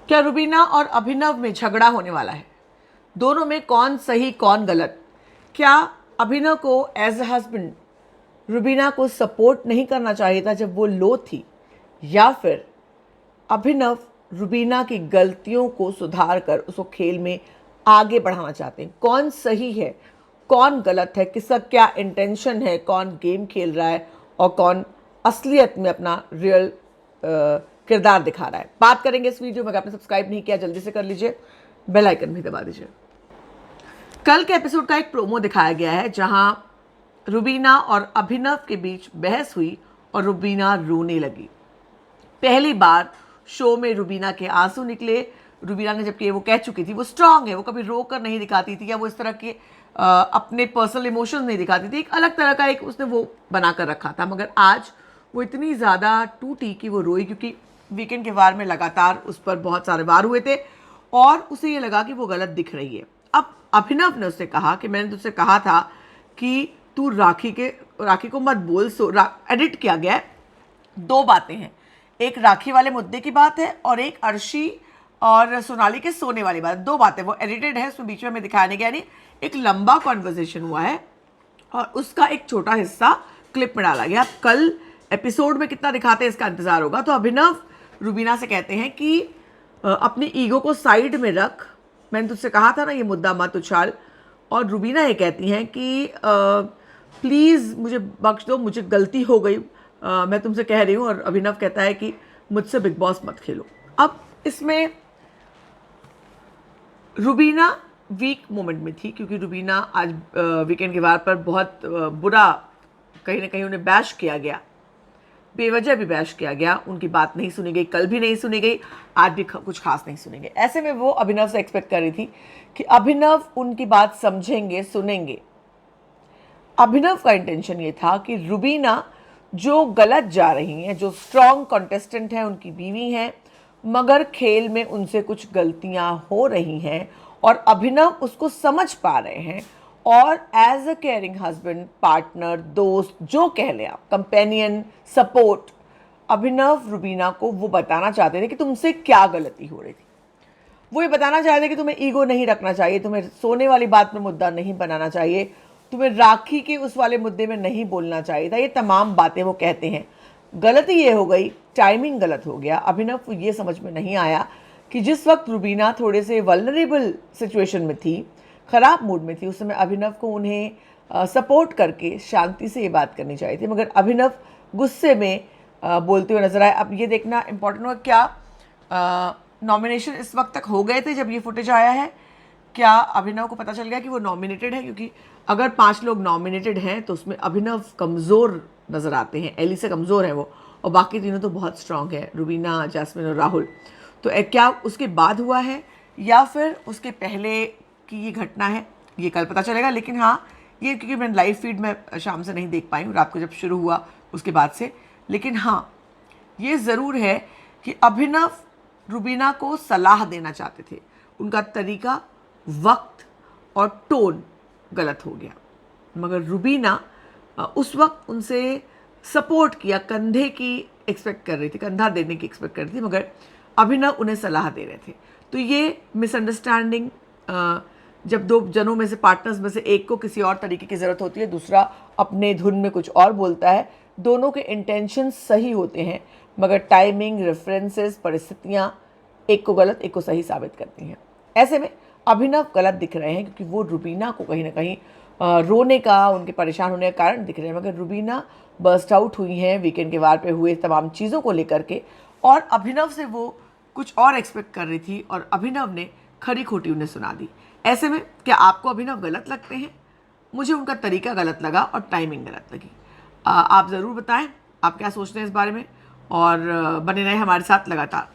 क्या रुबीना और अभिनव में झगड़ा होने वाला है? दोनों में कौन सही कौन गलत? क्या अभिनव को एज अ हस्बैंड रुबीना को सपोर्ट नहीं करना चाहिए था जब वो लो थी, या फिर अभिनव रुबीना की गलतियों को सुधार कर उसको खेल में आगे बढ़ाना चाहते हैं? कौन सही है कौन गलत है, किसका क्या इंटेंशन है, कौन गेम खेल रहा है और कौन असलियत में अपना रियल किरदार दिखा रहा है? बात करेंगे इस वीडियो में। अगर आपने सब्सक्राइब नहीं किया जल्दी से कर लीजिए, बेल आइकन भी दबा दीजिए। कल के एपिसोड का एक प्रोमो दिखाया गया है जहां रुबीना और अभिनव के बीच बहस हुई और रुबीना रोने लगी। पहली बार शो में रुबीना के आंसू निकले। रुबीना ने, जबकि वो कह चुकी थी वो स्ट्रांग है, वो कभी रो कर नहीं दिखाती थी या वो इस तरह के अपने पर्सनल इमोशंस नहीं दिखाती थी, एक अलग तरह का एक उसने वो बना कर रखा था। मगर आज वो इतनी ज़्यादा टूटी कि वो रोई, क्योंकि वीकेंड के वार में लगातार उस पर बहुत सारे वार हुए थे और उसे ये लगा कि वो गलत दिख रही है। अब अभिनव ने उससे कहा कि मैंने तुझसे कहा था कि तू राखी को मत बोल। एडिट किया गया है। दो बातें हैं, एक राखी वाले मुद्दे की बात है और एक अर्शी और सोनाली के सोने वाली बात। दो बातें वो एडिटेड है, उसमें बीच में हमें दिखाने गया नहीं। एक लंबा कॉन्वर्सेशन हुआ है और उसका एक छोटा हिस्सा क्लिप में डाला गया। कल एपिसोड में कितना दिखाते हैं इसका इंतजार होगा। तो अभिनव रुबीना से कहते हैं कि अपनी ईगो को साइड में रख, मैंने तुझसे कहा था ना ये मुद्दा मत उछाल। और रुबीना ये कहती हैं कि प्लीज़ मुझे बख्श दो, मुझे गलती हो गई, मैं तुमसे कह रही हूँ। और अभिनव कहता है कि मुझसे बिग बॉस मत खेलो। अब इसमें रुबीना वीक मोमेंट में थी, क्योंकि रुबीना आज वीकेंड के वार पर बहुत बुरा, कहीं ना कहीं उन्हें बैश किया गया, बेवजह भी बैश किया गया। उनकी बात नहीं सुनी गई, कल भी नहीं सुनी गई, आज भी कुछ खास नहीं सुनी गई। ऐसे में वो अभिनव से एक्सपेक्ट कर रही थी कि अभिनव उनकी बात समझेंगे, सुनेंगे। अभिनव का इंटेंशन ये था कि रुबीना जो गलत जा रही हैं, जो स्ट्रॉन्ग कॉन्टेस्टेंट हैं, उनकी बीवी हैं, मगर खेल में उनसे कुछ गलतियां हो रही हैं और अभिनव उसको समझ पा रहे हैं। और as a caring husband, partner, दोस्त, जो कह लें आप, कंपेनियन, सपोर्ट, अभिनव रुबीना को वो बताना चाहते थे कि तुमसे क्या गलती हो रही थी। वो ये बताना चाहते थे कि तुम्हें ईगो नहीं रखना चाहिए, तुम्हें सोने वाली बात में मुद्दा नहीं बनाना चाहिए, तुम्हें राखी के उस वाले मुद्दे में नहीं बोलना चाहिए था। ये तमाम बातें वो कहते हैं। गलती ये हो गई, टाइमिंग गलत हो गया। अभिनव को ये समझ में नहीं आया कि जिस वक्त रुबीना थोड़े से वल्नरेबल सिचुएशन में थी, ख़राब मूड में थी, उस समय अभिनव को उन्हें सपोर्ट करके शांति से ये बात करनी चाहिए थी। मगर अभिनव गुस्से में बोलते हुए नजर आए। अब ये देखना इंपॉर्टेंट होगा, क्या नॉमिनेशन इस वक्त तक हो गए थे जब ये फुटेज आया है? क्या अभिनव को पता चल गया कि वो नॉमिनेटेड है? क्योंकि अगर 5 लोग नॉमिनेटेड हैं तो उसमें अभिनव कमज़ोर नज़र आते हैं, एली से कमज़ोर है वो, और बाकी तीनों तो बहुत स्ट्रांग है, रुबीना, जैस्मिन और राहुल। तो क्या उसके बाद हुआ है या फिर उसके पहले की ये घटना है, ये कल पता चलेगा। लेकिन हाँ, ये क्योंकि मैं लाइव फीड में शाम से नहीं देख पाई हूँ, रात को जब शुरू हुआ उसके बाद से। लेकिन हाँ, ये ज़रूर है कि अभिनव रुबीना को सलाह देना चाहते थे, उनका तरीका, वक्त और टोन गलत हो गया। मगर रुबीना उस वक्त उनसे सपोर्ट किया, कंधे की एक्सपेक्ट कर रही थी, कंधा देने की एक्सपेक्ट कर रही थी, मगर अभिनव उन्हें सलाह दे रहे थे। तो ये मिसअंडरस्टैंडिंग, जब दो जनों में से, पार्टनर्स में से एक को किसी और तरीके की ज़रूरत होती है, दूसरा अपने धुन में कुछ और बोलता है, दोनों के इंटेंशन सही होते हैं, मगर टाइमिंग, रेफरेंसेस, परिस्थितियाँ एक को गलत एक को सही साबित करती हैं। ऐसे में अभिनव गलत दिख रहे हैं क्योंकि वो रुबीना को कहीं ना कहीं रोने का, उनके परेशान होने का कारण दिख रहे हैं। मगर रुबीना बर्स्ट आउट हुई हैं वीकेंड के वार पे हुए तमाम चीज़ों को लेकर के, और अभिनव से वो कुछ और एक्सपेक्ट कर रही थी और अभिनव ने खरी खोटी उन्हें सुना दी। ऐसे में क्या आपको अभिनव गलत लगते हैं? मुझे उनका तरीका गलत लगा और टाइमिंग गलत लगी। आप ज़रूर बताएं आप क्या सोचते हैं इस बारे में, और बने रहें हमारे साथ लगातार।